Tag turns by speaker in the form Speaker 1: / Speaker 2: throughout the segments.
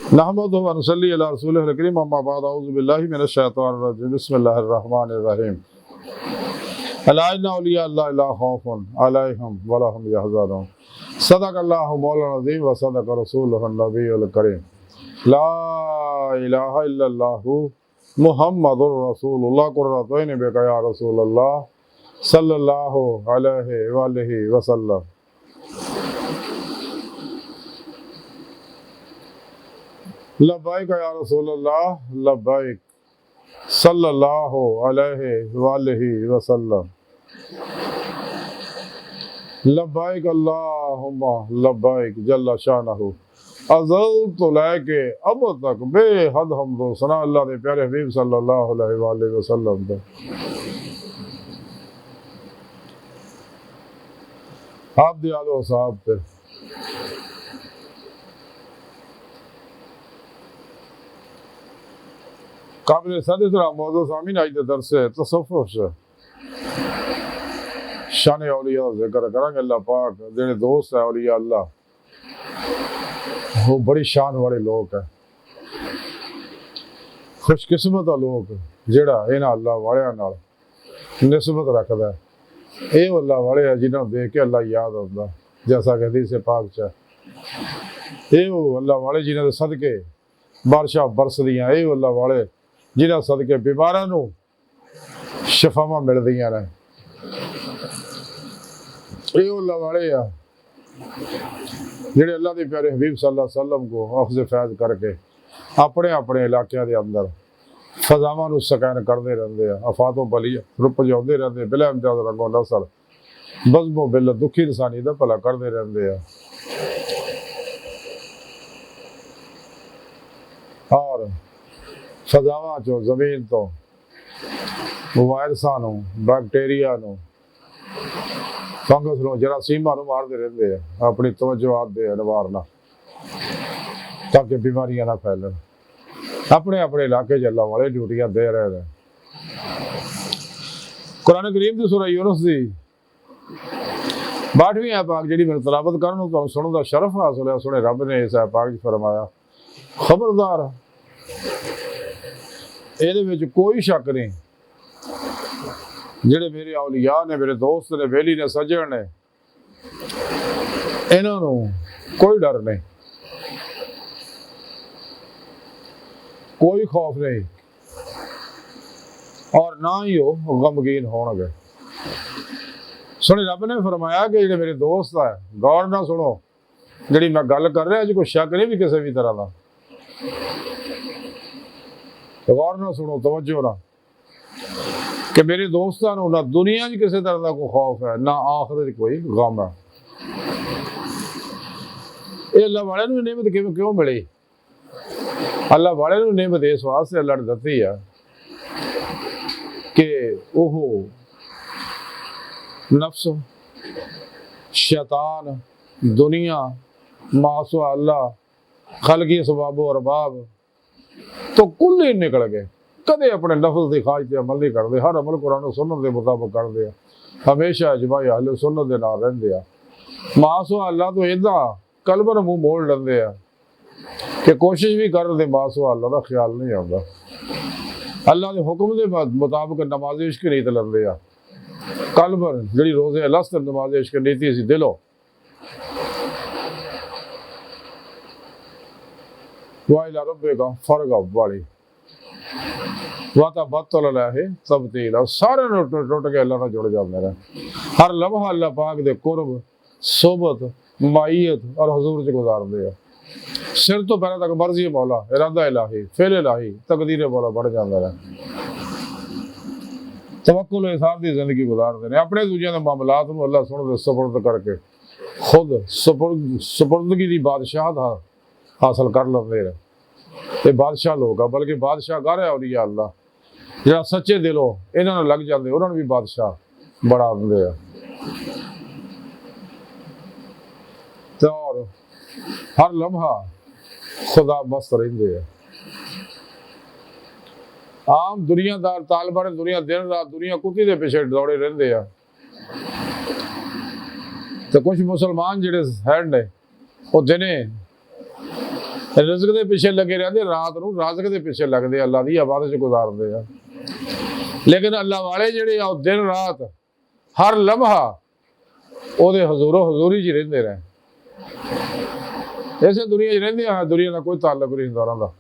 Speaker 1: नहमदुहु व नसल्ली अला रसूलिहिल करीम अम्मा बाद अऊज़ु बिल्लाहि मिनश शैतानिर रजीम बिस्मिल्लाहिर रहमानिर रहीम अला इन्ना औलिया अल्लाह ला खौफुन अलैहिम व ला हुम यहज़नून सदक़ल्लाहु मौलाना अज़ीम व सदक़ रसूलुहुन नबियुल करीम ला इलाहा इल्लल्लाहु मुहम्मदुर रसूलुल्लाह कुर्रतु ऐनि बिका या रसूलल्लाह सल्लल्लाहु अलैहि व आलिहि वसल्लम। लब्बाइक या रसूलल्लाह लब्बाइक सल्लल्लाहु अलैहि वालिहि वसल्लम। लब्बाइक अल्लाहुम्मा लब्बाइक जल्ला शानहु अज़ल तो लैके अब तक बेहद हम्दो सना अल्लाह दे प्यारे हबीब सल्लल्लाहु अलैहि वालिहि वसल्लम दे। आप दे आलो साहब थे काबिल सदर मौजूद सामीन आज दरस है तसव्वुफ से शान औलिया जिक्र करेंगे। अल्लाह पाक जेड़े दोस्त है औलिया अल्लाह वो बड़ी शान वाले लोग है, खुशकिस्मत लोग जेड़ा इन्हां अल्लाह वालियां नाल निस्बत रखदा है। ये अल्लाह वाले है जिन्होंने देख के अल्लाह याद आता, जैसा कि हदीस पाक च ये अल्लाह वाले जिन्होंने सदके बारिशां बरसदियां, ये अल्लाह वाले जिन्होंने सदके बीमारां नूं शफावां मिलदियां ने। ये अल्लाह वाले आ जेड़े अल्लाह के प्यारे हबीब सल्लल्लाहु अलैहि वसल्लम को अख्ज़ फैज़ करके अपने अपने इलाकों के अंदर फजावां नूं सकैन करते रहते हैं, आफातों बलिया रुप जाते रहते हैं, बिला इम्तियाज़ रंगो नसल बज़्मो बिल दुखी इंसानी का भला करते रहते हैं। और फजावां चो जमीन तो वायरसां नूं बैक्टीरिया नूं फंगस नूं जरासीमां नूं मारते रहते हैं, अपनी तवज्जोआत दे निवारना ताकि बीमारियां ना फैलन। अपने अपने इलाके च अल्लाह वाले ड्यूटियां दे रहे हैं। कुरान करीम की सूरह यूनुस की 62वीं आयत पाक जी मैं तलावत करन तो सुनने का शरफ हासिल है। सुने रब ने इस आयत पाक च फरमाया, खबरदार ये कोई शक नहीं, जेड़े मेरे औलिया ने, मेरे दोस्त ने, बेली ने, सज्जन ने, इन्हों कोई डर नहीं, कोई खौफ नहीं और ना ही वो गमगीन होंगे। सुने रब ने फरमाया कि जेड़े मेरे दोस्त है, गौर ना सुनो, जी मैं गल कर रहा कोई शक नहीं भी किसी भी तरह का, गौर ना सुनो, तवज्जो ना, कि मेरे दोस्तों को ना दुनिया किसी तरह का कोई खौफ है ना आखिरत कोई गम है। ये अल्लाह वाले नेमत क्यों मिली? अल्लाह वाले नेमत इस वास्ते अल्लाह ने दती है कि वह नफ्स, शैतान, दुनिया, मासो अल्लाह, खलकी सबाबो अरबाब तो कुल ही निकल गए, कदे अपने नफ्स की ख्वाहिश अमल नहीं करते, हर अमल कुरान और सुन्नत के मुताबिक करते हैं, हमेशा इजमाई अहले सुन्नत के नाल रहंदे आ। मासो अल्लाह तो इदा कलबन मुँह मोड़ लेंदे आ कि कोशिश भी करते मासो अल्लाह का ख्याल नहीं आता, अल्लाह के हुक्म के मुताबिक नमाज इश्क नीत लेंदे आ। कलबन जी रोजे अलस्त नमाज इश्क नीति सी दिलो वाइला रब्बे का फर्क वाली वाता बतल है तब्दील, और सारे टुट के अल्लाह ना जुड़ जाते हैं। हर लम्हा अल्लाह पाक दे कुर्ब, सोबत, माइयत और हजूर च गुजारते हैं। सिर तो पहले तक मर्जी मौला, इरादा इलाही, फेल इलाही, तकदीर मौला बढ़ जाता है। तवक्कुल हिसाब की जिंदगी गुजारते हैं, अपने दूजिया के मामलात को अल्लाह सुन सुपुर्द करके खुद सुपुर्दगी की बादशाह हासिल कर लेंगे। ये बादशाह लोग है, बल्कि बादशाह गर है औलिया अल्लाह, जरा सच्चे दिलों इन्होंने लग जाते उन्होंने भी बादशाह बड़ा देंगे। और हर लम्हा खुदा मस्त रेंदे है। आम दुनियादार तालबान दुनिया दिन रात दुनिया कुत्ती के पिछे दौड़े रहते हैं, तो कुछ मुसलमान जेडे है ने वो दिने ਰਿਜ਼ਕ ਦੇ ਪਿੱਛੇ ਲੱਗੇ ਰਹਿੰਦੇ, ਰਾਤ ਨੂੰ ਰਾਜ਼ਕ ਦੇ ਪਿੱਛੇ ਲੱਗਦੇ, ਅੱਲਾ ਦੀ ਇਬਾਦਤ 'ਚ ਗੁਜ਼ਾਰਦੇ ਆ। ਲੇਕਿਨ ਅੱਲਾ ਵਾਲੇ ਜਿਹੜੇ ਆ ਉਹ ਦਿਨ ਰਾਤ ਹਰ ਲਮਹਾ ਉਹਦੇ ਹਜ਼ੂਰੋ ਹਜ਼ੂਰੀ 'ਚ ਰਹਿੰਦੇ ਰਹੇ। ਇਸੇ ਦੁਨੀਆ 'ਚ ਰਹਿੰਦੇ ਆ, ਦੁਨੀਆ ਦਾ ਕੋਈ ਤਾਲੁਕ ਨਹੀਂ ਹੁੰਦਾ ਉਹਨਾਂ ਦਾ।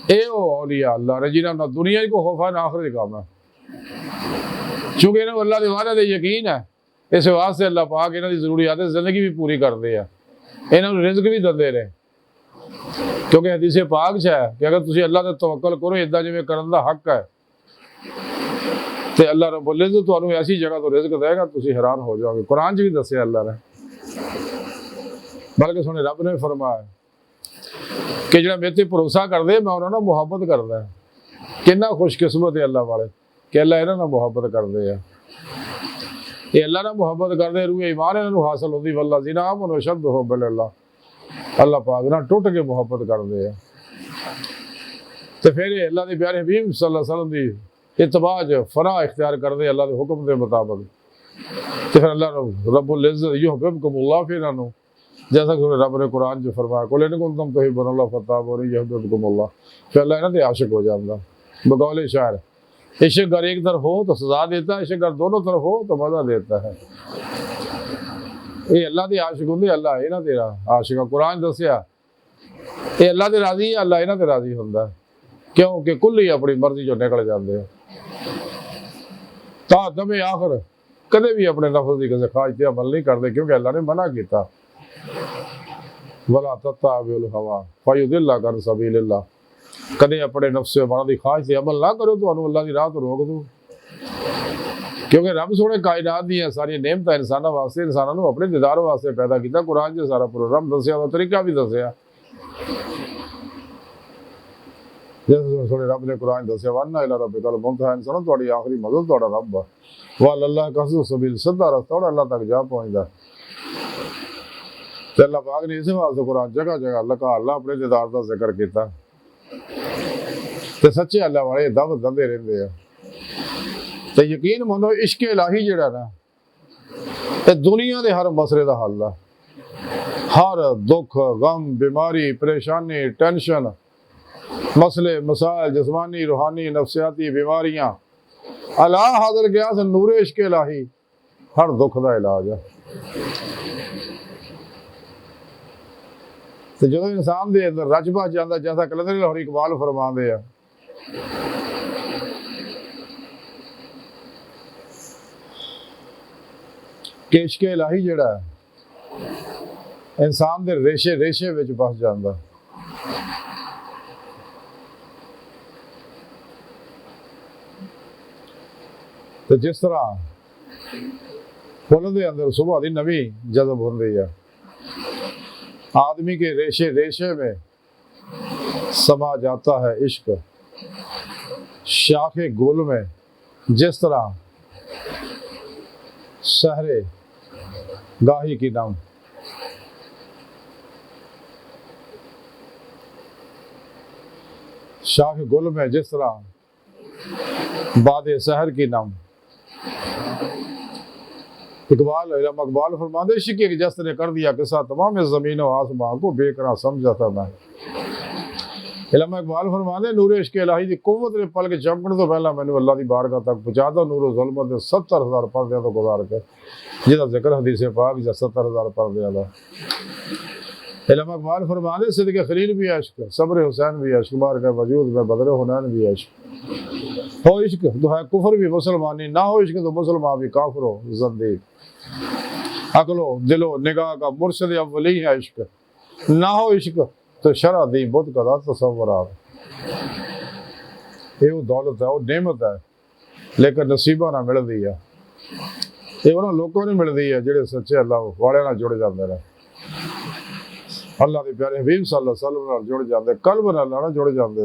Speaker 1: ਇਹ ਉਹ ਔਲੀਆ ਅੱਲਾ ਨੇ ਜਿਨ੍ਹਾਂ ਨਾਲ ਦੁਨੀਆ 'ਚ ਕੋਈ ਖੌਫ ਨਾ ਆਖਿਰਤ 'ਚ ਕੰਮ ਹੈ। ਕਿਉਂਕਿ ਇਹਨਾਂ ਨੂੰ ਅੱਲਾ ਦੇ ਵਾਅਦੇ ਤੇ ਯਕੀਨ ਹੈ, ਇਸ ਵਾਸਤੇ ਅੱਲਾ ਪਾਕ ਇਹਨਾਂ ਦੀ ਜ਼ਰੂਰੀਆਤ ਜ਼ਿੰਦਗੀ ਵੀ ਪੂਰੀ ਕਰਦੇ ਆ, ਇਹਨਾਂ ਨੂੰ ਰਿਜ਼ਕ ਵੀ ਦਿੰਦੇ ਨੇ। ਕਿਉਂਕਿ ਹਦੀਸੇ ਪਾਕ 'ਚ ਹੈ ਕਿ ਅਗਰ ਤੁਸੀਂ ਅੱਲਾ ਤੇ ਤਵੱਕਲ ਕਰੋ ਇੱਦਾਂ ਜਿਵੇਂ ਕਰਨ ਦਾ ਹੱਕ ਹੈ, ਤੇ ਅੱਲਾ ਰੱਬੁਲ ਇੱਜ਼ਤ ਤੁਹਾਨੂੰ ਐਸੀ ਜਗ੍ਹਾ ਤੋਂ ਰਿਜ਼ਕ ਦੇਗਾ ਤੁਸੀਂ ਹੈਰਾਨ ਹੋ ਜਾਓਗੇ। ਕੁਰਾਨ 'ਚ ਵੀ ਦੱਸਿਆ ਅੱਲਾ ਨੇ, ਬਲਕਿ ਸੋਹਣੇ ਰੱਬ ਨੇ ਫਰਮਾਇਆ ਕਿ ਜਿਹੜਾ ਮੇਰੇ ਤੇ ਭਰੋਸਾ ਕਰਦੇ ਮੈਂ ਉਹਨਾਂ ਨਾਲ ਮੁਹੱਬਤ ਕਰਦਾ। ਕਿੰਨਾ ਖੁਸ਼ਕਿਸਮਤ ਹੈ ਅੱਲਾ ਵਾਲੇ ਕਿ ਅੱਲਾ ਇਹਨਾਂ ਨਾਲ ਮੁਹੱਬਤ ਕਰਦੇ ਆ। ਇਹ ਅੱਲਾ ਨਾਲ ਮੁਹੱਬਤ ਕਰਦੇ, ਰੂਹ ਈਮਾਨ ਇਹਨਾਂ ਨੂੰ ਹਾਸਲ ਹੁੰਦੀ। ਵੱਲਾ ਜ਼ਿਨਾ ਆਮਨੂ ਅਸ਼ੱਦ ਹੁੱਬਨ ਲਿल्लाह, ਅੱਲਾ ਪਾਕ ਨਾਲ ਟੁੱਟ ਕੇ ਮੁਹੱਬਤ ਕਰਦੇ ਆ। ਤੇ ਫਿਰ ਇਹ ਅੱਲਾ ਦੇ ਪਿਆਰੇ ਹਬੀਬ ਸੱਲੱਲਾਹੁ ਅਲੈहि ਵਸੱਲਮ ਦੀ ਇਤਬਾਅ 'ਚ ਫਨਾਹ ਇਖਤਿਆਰ ਕਰਦੇ ਅੱਲਾ ਦੇ ਹੁਕਮ ਦੇ ਮੁਤਾਬਕ। ਤੇ ਫਿਰ ਅੱਲਾ ਰੱਬੁਲ ਇੱਜ਼ਤ युहिब्बुकुमुल्लाह ਫਿਰ ਇਹਨਾਂ ਨੂੰ जैसा कि रब ने कुरान च फरमाया कुल इन कुंतुम तुहिब्बूनल्लाह फत्तबिऊनी युहिब्बुकुमुल्लाह, फिर अल्लाह इन्हां ते आशिक हो जाता। बकौले शायर, इश्क अगर एक तरफ हो तो सजा देता है, इश्क अगर दोनों तरफ हो तो मज़ा देता है। ये अल्लाह के आशिक होंगे, अल्लाह इन्हां ते आशिक। कुरान दसिया ये अल्लाह ते राजी है, अल्लाह इन्हां ते राजी हुंदा। क्यों कि कुल ही अपनी मर्जी चों निकल जाते हैं। ता दमे आखिर कदे भी अपने नफ्स की किसी ख्वाहिश ते अमल नहीं करते, क्योंकि अल्लाह ने मना किया वला तत्ताबिउल हवा फयुदिल्लक अन सबीलिल्लाह, कदे अपने नफ्स माना की ख्वाहिश से अमल ना करो तो अल्लाह की राह तो रोक दो। क्योंकि रब सोने कायनात दी सारी नेमत इंसानों वास्ते, इंसानों अपने दीदार वास्ते पैदा किया। कुरान च सारा प्रोग्राम दसिया, तरीका भी दसिया। जैसे सोने रब ने कुरान दसिया वन्ना इला रब्बिकल मुंतहा, इंसानों तुम्हारी आखिरी मदद तुम्हारा रब है। वल अल्लाह कसदु सबील, सीधा रास्ता अल्लाह तक जा पहुँचता। अल्लाह पाक ने इस वास्ते कुरान जगह जगह लगा अल्लाह अपने दीदार का जिक्र किया। ते सच्चे अल्लाह वाले दब दंदे रहंदे आ। ते यकीन मनो इश्क इलाही जिहड़ा ना ये दुनिया के हर मसले का हल है। हर दुख गम बीमारी परेशानी टेंशन मसले मसाइल जिस्मानी रूहानी नफसियाती बीमारियां अला हाजिर गया से नूरे इश्क इलाही हर दुख का इलाज है। तो जो इंसान के अंदर रच बच जाता, जैसा कलंदर लाहौर इकबाल फरमाते हैं कि इश्क इलाही जिहड़ा इंसान के रेशे रेशे विच बस जाता। तो जिस तरह फुल के अंदर सुबह की नवी जज़ब होती है, आदमी के रेशे रेशे में समा जाता है इश्क। शाखे गुल में जिस तरह शहरे गाही की नम, शाखे गुल में जिस तरह बादे शहर की नम। इकबाल इकबाल फरमाते इश्क एक जस्त ने कर दिया किस्सा तमाम ज़मीन और आसमां को बेकरार समझा था मैं। इकबाल फरमाते नूर इश्क इलाही की कुव्वत ने पल के चमकने तो पहला मैंने अल्लाह की बारगाह तक पहुँचा दो। नूर ज़ुल्मत 70,000 पर्दे तो गुजार के जिसका जिक्र हदीस पाक 70,000 पर्दे का। इकबाल फरमाते सिद्दीक़ खलील भी इश्क, सब्र हुसैन भी इश्क, बार का वजूद में बदर हुनैन भी इश्क। हो इश्क तो है कुफर भी मुसलमानी, ना हो इश्क तो मुसलमान भी काफिर हो ज़ंदीक। अकलो दिलो निगाह का मुर्शिद अव्वली है इश्क, ना हो इश्क तो शरा दी बुत कदा तसव्वुरात। ये वो दौलत है, वो नेमत है, लेकिन नसीबा ना मिलती है। ये उन्होंने लोगों ने मिलती है ਜਿਹੜੇ सच्चे अल्लाह वाले ਨਾਲ जुड़ जाते हैं। अल्लाह के प्यारे हबीब सल्लल्लाहु अलैहि वसल्लम ਨਾਲ जुड़ जाते, कल्ब ਨਾਲ ना जुड़ जाते।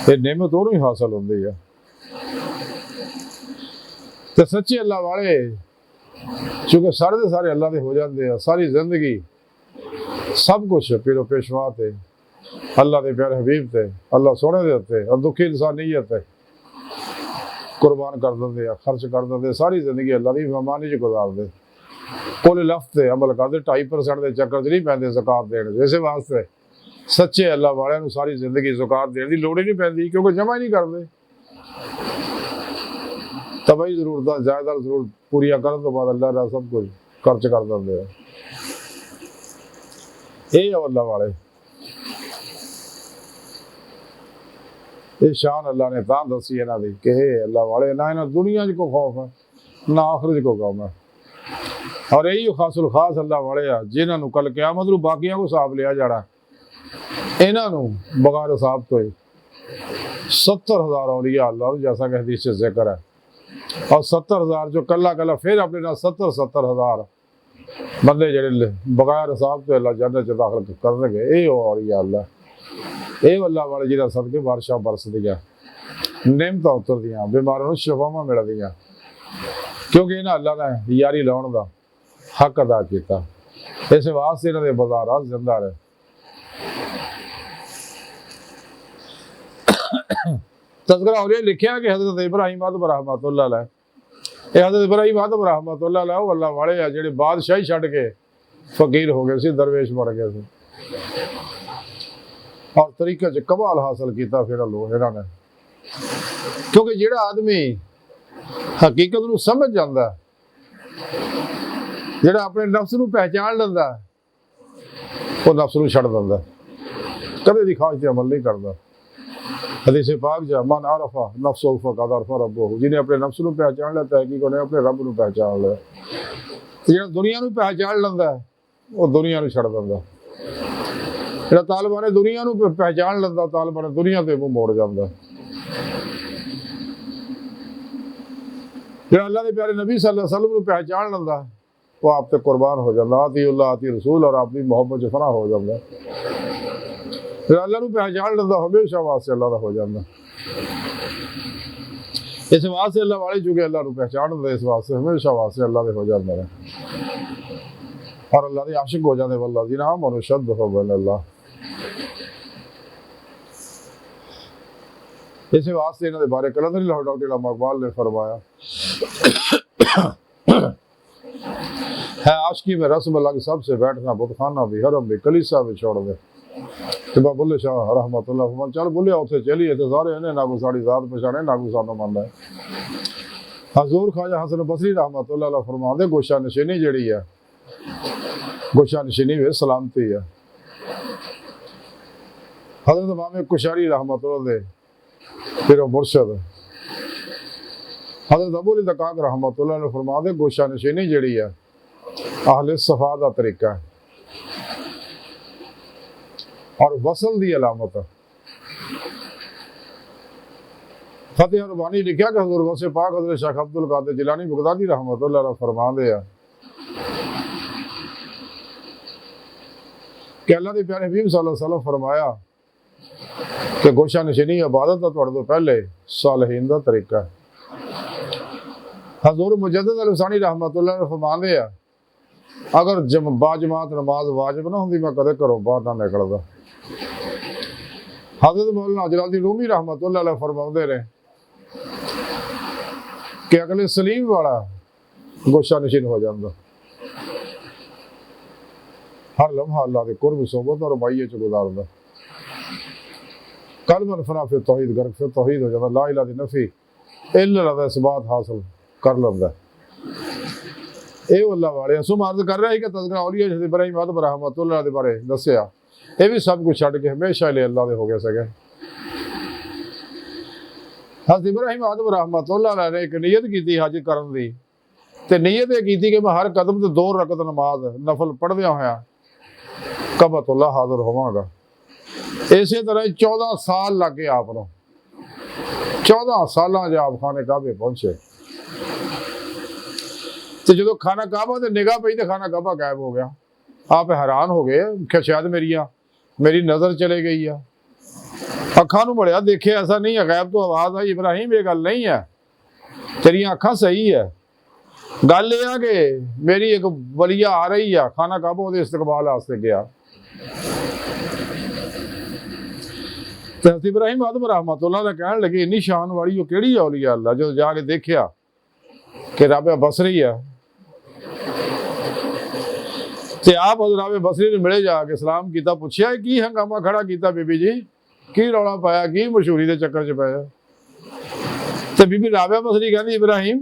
Speaker 1: ये नेमत उन्होंने ही हासिल होती है। तो सच्चे अल्लाह वाले चूँकि सारे के सारे अल्लाह के हो जाते हैं, सारी जिंदगी सब कुछ पीरो पेशवा थे, अल्लाह के प्यारे हबीब थे, अल्लाह सोने दे उत्ते और दुखी इंसानियत थे कुर्बान कर देंगे, खर्च कर देंगे, सारी जिंदगी अल्लाह की मेहमानी च गुजारते। कुल लफ्ज़ ते अमल करते, 2.5% के चक्कर च नहीं पैंदे ज़कात देने। इस वास्ते सच्चे अल्लाह वाले सारी जिंदगी ज़कात देने की लोड़ ही नहीं पैंदी, क्योंकि जमा ही नहीं करते। तबई जरूरत जायदाद जरूरत पूरी करने तो बाद अल्लाह का सब कुछ खर्च कर देंगे। ये अल्लाह वाले, ये शान अल्लाह ने तां दसी इन्हां दी कि अल्लाह वाले ना इन्हां दुनिया च को खौफ है ना आखिरत को गम है। और यही खासुल खास अल्लाह वाले आ जिन्होंने कल क़यामत नूं बाकियां को हिसाब लिया जाना, इन्हों बगैर हिसाब तो ही 70,000 औलिया अल्लाह जैसा कि हदीस से जिक्र है, और 70,000 जो कला कला फिर अपने ना 70,000 बंदे जड़े बगैर हिसाब तो अल्लाह जन्नत च दाखिल करनगे। ये औलिया अल्लाह, ये अल्लाह वाले जिन्हां सदके बारिशां बरसदियां, नेमतां उतरदियां, बीमारां नूं शफावां मिलदियां, क्योंकि इन्हां अल्लाह ने यारी लाउण दा हक अदा किया। इस वास्ते इन्हां दे बाज़ारात जिंदा रहे। तज़किरा औलिया लिखिया कि हज़रत इब्राहीम आदम रहमतुल्लाह अलैह, ये हज़रत इब्राहीम आदम रहमतुल्लाह अलैह वो अल्लाह वाले आ जिहड़े बादशाही छड्ड के फकीर हो गए सी, दरवेश बन गए सी, और तरीके च कमाल हासिल किया फिर लोग इन्होंने। क्योंकि जिहड़ा आदमी हकीकत नूं समझ जाता है, जिहड़ा अपने नफ्स नूं पहचान लैंदा, वो नफ्स नूं छड्ड दिंदा, कदे दी ख्वाहिश ते अमल नहीं करता। हदीस पाक जा मन आरफा नफ्सहु फक़द अरफ़ा रब्बहु, जिन्हें अपने नफ्स नूं पहचान लिया तहकीक उन्हें अपने रब नूं पहचान लिया। जिहड़ा दुनिया नूं पहचान लैंदा वो दुनिया नूं छड्ड दिंदा, जिहड़ा तालिबान दुनिया नूं पहचान लैंदा तालिबान दुनिया ते मुंह मोड़ जांदा। जिहड़ा अल्लाह दे प्यारे नबी सल्लल्लाहु अलैहि वसल्लम नूं पहचान लैंदा वो आप ते कुर्बान हो जाता, आती अल्लाह आती रसूल, और अपनी मोहब्बत च फना हो जाता। अल्लाह नूं पहचान लैंदा हमेशा वास्ते अल्लाह दा हो जाता। इस वास्ते अल्लाह वाले चुके अल्लाह नूं पहचान लैंदा, इस वास्ते हमेशा वास्ते अल्लाह दे हो जाता है, और अल्लाह दे आशिक हो जाते। वल्लज़ीना आमनू अशद्दु हुब्बन लिल्लाह। इस वास्ते इन्हां दे बारे कलंदरी लाहौर डॉक्टर इमाम इकबाल ने फरमाया है आशिकी में रस्म अलग सबसे बैठना बुतखाना भी हरम भी कलीसा भी छोड़ दे। तो बुल्ले शाह रहमतुल्लाह फरमाते चल बुल्ले उत्थे चलिए तो सारे इन्हें ना कोई साड़ी जात पछाने ना कोई सानू मनदा है। हजूर ख्वाजा हसन बसरी रहमतुल्लाह अलैह फरमाते गोशा नशीनी जिहड़ी है, गोशा नशीनी वे सलामती है। हजरत इमाम कुशारी रहमतुल्लाह दे फिर मुर्शद हजरत अबू अली दकाक रहमतुल्लाह अलैह फरमाते गोशा नशीनी जिहड़ी है अहले सफा का तरीका है और वसल की अलामत है। फतेह रुबानी लिखा कि हज़रत गौसे पाक हज़रत शेख अब्दुल कादिर जिलानी बगदादी रहमतुल्लाह अलैह फरमाते हैं कि अल्लाह के प्यारे हबीब सल्लल्लाहु अलैहि वसल्लम फरमाया कि गोशा नशीनी इबादत का तुहाडे तो पहले सालहीन का तरीका है। हज़ूर मुजद्दिद अल-हुसैनी रहमतुल्लाह अलैह फरमाते हैं अगर बाजमात नमाज वाजिब ना होंदी मैं कदे घरों बाहर ना निकलदा। हज़रत मौलाना जलालुद्दीन रूमी रहमतुल्लाह अलैह फरमाते ने कि अगले सलीम वाला गोशा नशीन हो जाता, हर लम्हा अल्लाह के कुर्ब सोबत और माइये च गुजारदा। कलमन फना फिर तौहीद गर्क फिर तौहीद हो जाता, ला इलाहा दी नफी इल्ला दा इस्बात हासिल कर लैंदा। ये अल्लाह वाले असुम अर्ज कर रहा है कि तज़किरा औलिया हज़रत इब्राहीम आदम रहमतुल्लाह दे बारे दस्सिया, ये भी सब कुछ छड्ड के हमेशा लिए अल्लाह दे हो गए सके। हज़रत इब्राहीम आदम रहमतुल्लाह अलैह ने एक नीयत की हज करन दी, ते नीयत ये की कि मैं हर कदम ते 2 रकत नमाज नफल पढ़दिया होया कबतुल्लाह हाज़िर होवांगा। इसे तरह 14 साल लग गए आप नूं, 14 सालां च आप खाने काबे पहुंचे। तो जो खाना काबा से निगाह पई तो खाना काबा गायब हो गया। आप हैरान हो गए कि शायद मेरी नज़र चले गई है। अखा नूं बड़िया देखे ऐसा नहीं है, गैब तो आवाज़ आई इब्राहीम ये गल नहीं है, तेरिया अखा सही है। गल यह कि मेरी एक वलिया आ रही है, खाना काबा वो इस्तकबाल वास्ते गया। तो इब्राहीम आदम रहमतुल्लाह अलैह कहन लगे इन्नी शान वाली वो केड़ी औलिया अल्लाह, जो जाके देखिया कि रब बस रही है ਤੇ ਆਪ ਹਜ਼ਰਾਵੇ ਬਸਰੀ ਨੂੰ ਮਿਲੇ, ਜਾ ਕੇ ਸਲਾਮ ਕੀਤਾ, ਪੁੱਛਿਆ ਕੀ ਹੰਗਾਮਾ ਖੜਾ ਕੀਤਾ ਬੀਬੀ ਜੀ, ਕੀ ਰੌਲਾ ਪਾਇਆ, ਕੀ ਮਸ਼ਹੂਰੀ ਦੇ ਚੱਕਰ 'ਚ ਪਿਆ? ਤੇ ਬੀਬੀ ਰਾਬਿਆ ਬਸਰੀ ਕਹਿੰਦੀ, ਇਬਰਾਹੀਮ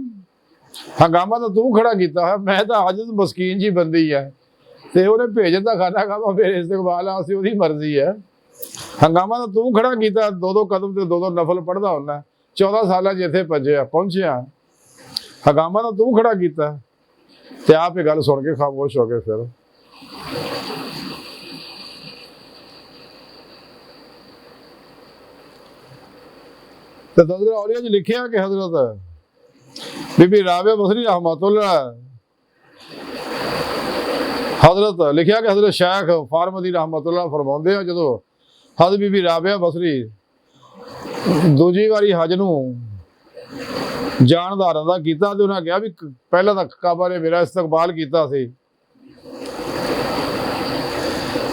Speaker 1: ਹੰਗਾਮਾ ਤਾਂ ਤੂੰ ਖੜਾ ਕੀਤਾ ਹੈ, ਮੈਂ ਤਾਂ ਆਜਿਜ਼ ਮਸਕੀਨ ਜੀ ਬੰਦੀ ਹੈ, ਤੇ ਉਹਨੇ ਭੇਜਣ ਦਾ ਖਾਣਾ ਖਾਵਾ ਫਿਰ ਇਸਤਕਬਾਲ ਵਾਸਤੇ ਉਹਦੀ ਮਰਜ਼ੀ ਹੈ। ਹੰਗਾਮਾ ਤਾਂ ਤੂੰ ਖੜਾ ਕੀਤਾ, 2-2 ਕਦਮ ਤੇ 2-2 ਨਫਲ ਪੜ੍ਹਦਾ ਹੁੰਦਾ, 14 ਸਾਲਾਂ 'ਚ ਇੱਥੇ ਪਹੁੰਚਿਆ, ਹੰਗਾਮਾ ਤਾਂ ਤੂੰ ਖੜਾ ਕੀਤਾ। ਤੇ ਆਪ ਇਹ ਗੱਲ ਸੁਣ ਕੇ ਖਾਮੋਸ਼ ਹੋ ਗਏ। ਫਿਰ ਤੇ ਤਜ਼ਕਰਾ ਔਲੀਆ 'ਚ ਲਿਖਿਆ ਕਿ ਹਜ਼ਰਤ ਬੀਬੀ ਰਾਬਿਆ ਬਸਰੀ ਰਹਿਮਤੁल्लाह, ਹਜ਼ਰਤ ਲਿਖਿਆ ਕਿ ਹਜ਼ਰਤ ਸ਼ੇਖ ਫਾਰਮਦੀ ਰਹਿਮਤੁल्लाह ਫਰਮਾਉਂਦੇ ਆ, ਜਦੋਂ ਹਜ਼ਰਤ ਬੀਬੀ ਰਾਬਿਆ ਬਸਰੀ ਦੂਜੀ ਵਾਰੀ ਹਜ ਨੂੰ ਜਾਣ ਦਾ ਇਰਾਦਾ ਕੀਤਾ ਤੇ ਉਹਨਾਂ ਕਿਹਾ ਵੀ ਪਹਿਲਾਂ ਤਾਂ ਕਾਬਾ ਨੇ ਮੇਰਾ ਇਸਤਕਬਾਲ ਕੀਤਾ ਸੀ,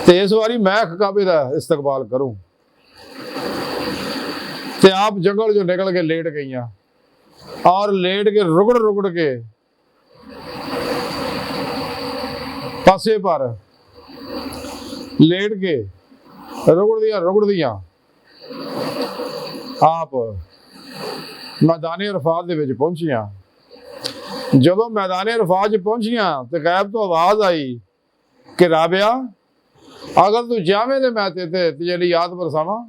Speaker 1: ਤੇ ਇਸ ਵਾਰੀ ਮੈਂ ਕਾਬੇ ਦਾ ਇਸਤਕਬਾਲ ਕਰੂੰ। ਤੇ ਆਪ जंगल जो निकल के लेट गई, और लेट के रुगड़ के पासे पर लेट के रुगड़ दिया आप मैदान अरफात दे विच पहुंचियां। जदों मैदान अरफात च पहुंचियां तो गैब तो आवाज़ आई कि राबिया अगर तू जावे तो मैं तेरे तजल्लियात बरसावां।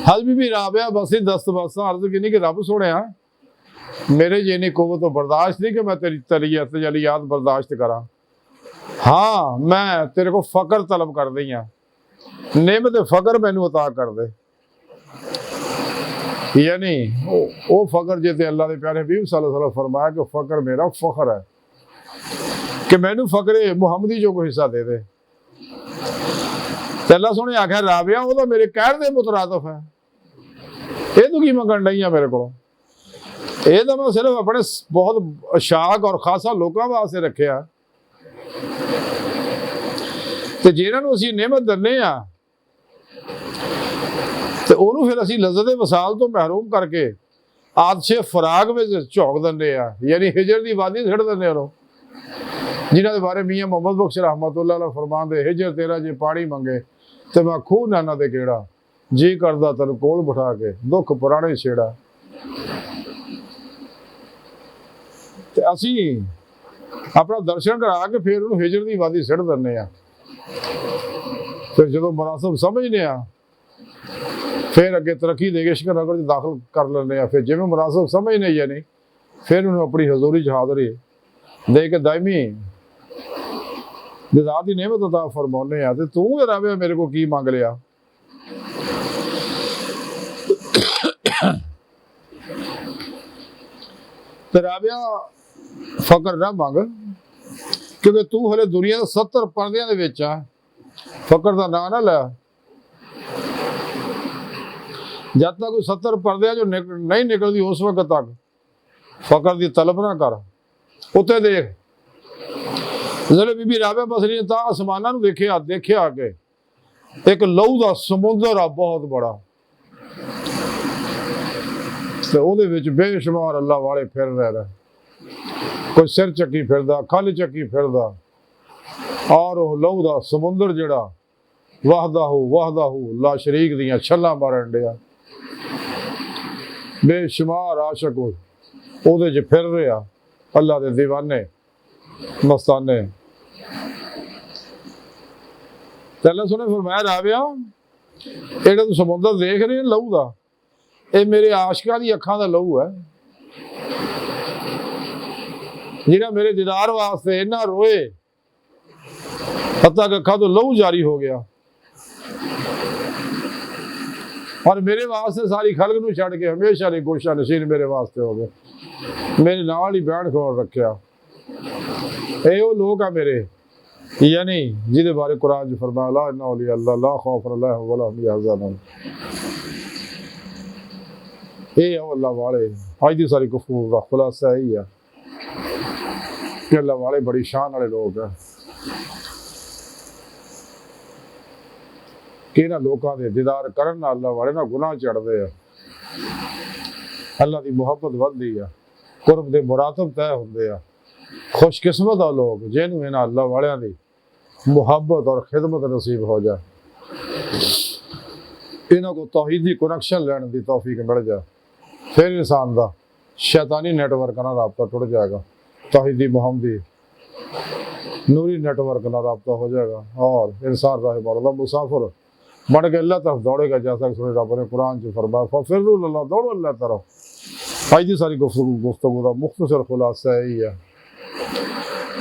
Speaker 1: हज़रत बीबी राबिया बसरी दस्तबस्ता अर्ज की कि रब सोहणिया मेरे च इन्नी कुव्वत तो बर्दाश्त नहीं कि मैं तेरी तजल्लियात बर्दाश्त करा। हाँ मैं तेरे को फ़कर तलब कर दी हाँ, नेमत फ़कर मैनू अता कर दे, यानी वो फ़कर जे ते अल्लाह के प्यारे हबीब सल्लल्लाहु अलैहि वसल्लम फरमाया कि फ़कर मेरा फ़ख्र है कि मैनू फ़करे मुहम्मदी जो कोई हिस्सा दे दे। ते अल्लाह सोहणे आख्या राबिया वो तो मेरे कहण दे मुतरादिफ है, ये तू की मंगण नहीं है मेरे को, ये तो मैं सिर्फ अपने बहुत शाक और खासा लोगों वास्ते रखिया, ते जिन्हां नूं असीं नेमत दिंदे आ ते ओनूं फिर असीं लज़्ज़त वसाल तो महरूम करके आतशे फराग में झोंक दिंदे आ, यानी हिजर दी वादी छड़ दिंदे ओनूं, जिन्हां दे बारे मियां मोहम्मद बख्श रहमतुल्लाह अलैह फरमांदे, हिजर तेरा जे पानी मंगे ते मैं खूह नाना दे केड़ा, जी करदा तैनूं कोल बिठा के दुख पुराने छेड़ा। ते असीं अपना दर्शन करा के फिर उन्हें हिजर की वादी सिट दिंदे आ। फिर जो मुनासिब समझने आ फिर अगे तरक्की दे के इश्क नगर दाखिल कर लेंगे, फिर जिवें मुनासिब समझने यानी फिर उन्हें अपनी हजूरी च हाज़री दे के दायमी निज़ात की नेमत अता फरमाने आ। ते तू राबिया मेरे को की मंग लिया? ते राबिया फ़कर ना मंग, क्योंकि तू हले दुनिया के 70 परदियां दे विच आ, फ़कर दा नां ना लै। जब तक कोई 70 परदियां जो नहीं निकलती उस वक्त तक फ़कर की तलब ना कर। उत्ते देख जिहड़े बीबी राबिया बसरी ने तां आसमानां नूं देखिया कि एक लहू दा समुंदर आ बहुत बड़ा, ते उहदे विच बेशुमार अल्लाह वाले फिर रहे, कोई सिर चक्की फिरदा, खल चक्की फिरदा, और वह लहू दा समुंदर जिहड़ा वहदाहू ला शरीक दियां छल्लां मारन डिया, बेशुमार आशक उहदे च फिर रहे आ, अल्लाह दे दीवाने मस्ताने। ते अल्लाह सुने फरमाया राबिया जेहड़ा तू समुंदर देख रहे लहू दा, ये मेरे आशिकां दी अखां दा लहू है, जिहड़ा मेरे दीदार वास्ते इन्ना रोए हत्ता कि अखां तो लहू जारी हो गया, और मेरे वास्ते सारी खलक नूं छड्ड के हमेशा दी गोशा नशीन मेरे वास्ते हो गए, मेरे नाल ही बैठ खोल रखिया। ये वो लोग आ मेरे, यानी जिहदे बारे कुरान च फरमाया ला इन्ना औलिया अल्लाह ला खौफ अलैहिम वला हुम यहज़नून, ये अल्लाह वाले। अज दी सारी गुफ्तगू दा खुलासा यही है कि अल्लाह वाले बड़ी शान वाले लोग हैं कि इन्हां लोगों के दीदार करन नाल अल्लाह वाले ना गुनाह चढ़दे आ, अल्लाह की मुहब्बत वधदी आ, कुर्ब दे मुरातब तय हुंदे आ, खुशकिस्मत आ लोग जिन्होंने इन्हां अल्लाह वालियां दी मुहब्बत और खिदमत नसीब हो जाए, इन्हों को तौहीदी कनेक्शन लैने की तौफीक मिल जाए, फिर इंसान का शैतानी नेटवर्क ना रबता टुट जाएगा, तौहीदी मुहम्मदी नूरी नेटवर्क ना रबता हो जाएगा और इंसान राह मरदा मुसाफिर बन के अल्लाह तरफ दौड़ेगा। जैसा कि सुने रब ने कुरान च फरमाया फफिर्रू इलल्लाह, दौड़ो अल्लाह तरफ। आज की सारी गुफ्तगू का मुख्तसर खुलासा यही है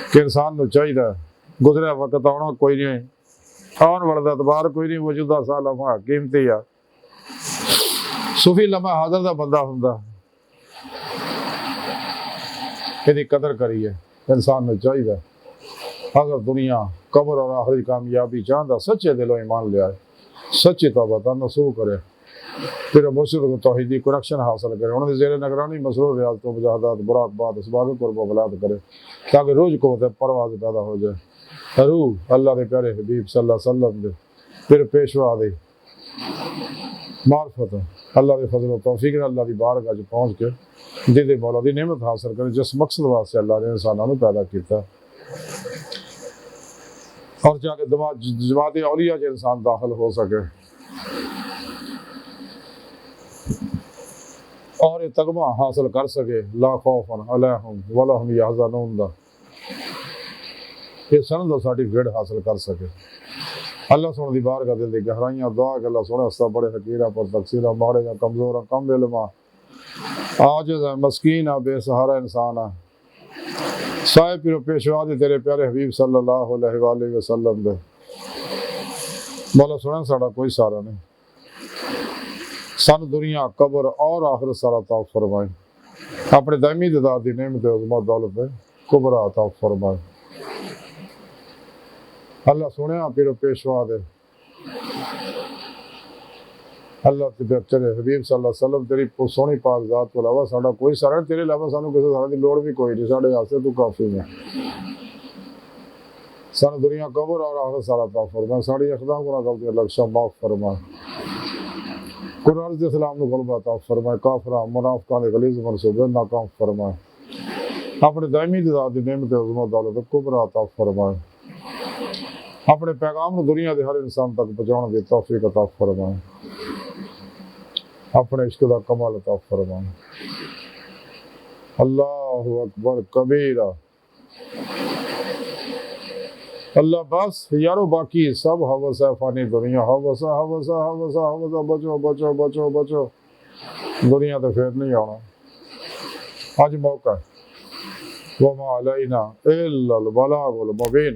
Speaker 1: कि इंसान को चाहिए गुजरिया वक्त आना कोई नहीं, आने वाला एतबार कोई नहीं, मौजूदा सा लम्हा कीमती है। सूफी लम्हा हाजर का बंदा होंदा, इसकी कदर करिए। इंसान को चाहिए अगर दुनिया कब्र और आखिरी कामयाबी चाहता सच्चे दिलों ईमान लिया, सच्ची तौबा नसूह करे, फिर मुर्शिद को तौहीदी कनेक्शन हासिल करे, उन्होंने जेर निगरानी मसरूर रियाज तो मुजाहदात बुराकबात इसबाग कुर्ब वलाद करे, ताकि रोज को परवाज पैदा हो जाए। रूह अल्लाह के प्यारे हबीब सल्लल्लाहु अलैहि वसल्लम दे फिर पेशवा दे मार्फत अल्लाह के फजल और तौफीक ने अल्लाह की बारगाह च पहुँच के जिदे मौला की नेमत हासिल करे, जिस मकसद वास्ते अल्लाह ने इंसानों को पैदा किया, और जाके जमात औलिया च इंसान दाखिल हो सके और ये तगमा हासिल कर सके ला खौफन अलैहिम वला हुम यहज़नून दा, ये सनद और सर्टिफिकेट हासिल कर सके। अल्लाह सोने की बारगाह दिल दी गहराइयां दुआ के अल्लाह सोने अस्ता बड़े हकीरा पर तकसीरा माड़े या कमजोर कम इल्मा आजिज़ है मस्कीन है बेसहारा इंसान है, साहिब पिरो पेशवा दे तेरे प्यारे हबीब सल्लल्लाहु अलैहि वसल्लम दे मौला सुने साड़ा कोई सारा नहीं, सन दुनिया कब्र और आखिरत सारा अता फरमाए, अपने दायमी दिदार दी नेमत उज़्मा दौलत कुबरा अता फरमाए। अल्लाह सुने पिरो पेशवा दे अल्लाह तेरे हबीब सल्लल्लाहु अलैहि वसल्लम तेरी सोहनी पाक जात को अलावा साड़ा कोई सारा तेरे अलावा सानू किसी सारा की लोड़ भी कोई नहीं, साढ़े वास्ते तू काफी है। सन दुनिया कब्र और आखिरत सारा अता फरमाए, साड़ी अखदाम गुनाह गलतियां लक्ष्य माफ फरमाए, कुरान के सलाम को गलबा अता फरमाए, काफरा मुनाफिकां दे गलीज़ मनसूबे नाकाम फरमाए, अपने दायमी दिदार दी नेमत उज़्मा दौलत कुबरा अता फरमाए, अपने पैगाम को दुनिया के हर इंसान तक पहुँचाने की तौफीक अता फरमाए, अपने इश्क का कमाल अता फरमाए। अल्लाहु अकबर कबीरा। अल्लाह बस यारो बाकी सब हवस है फानी दुनिया, हवसा हवसा हवसा हवसा, बचो बचो बचो बचो, दुनिया तो फिर नहीं आना। आज मौका है, वमा अलैना इल्लल बलागुल मुबीन।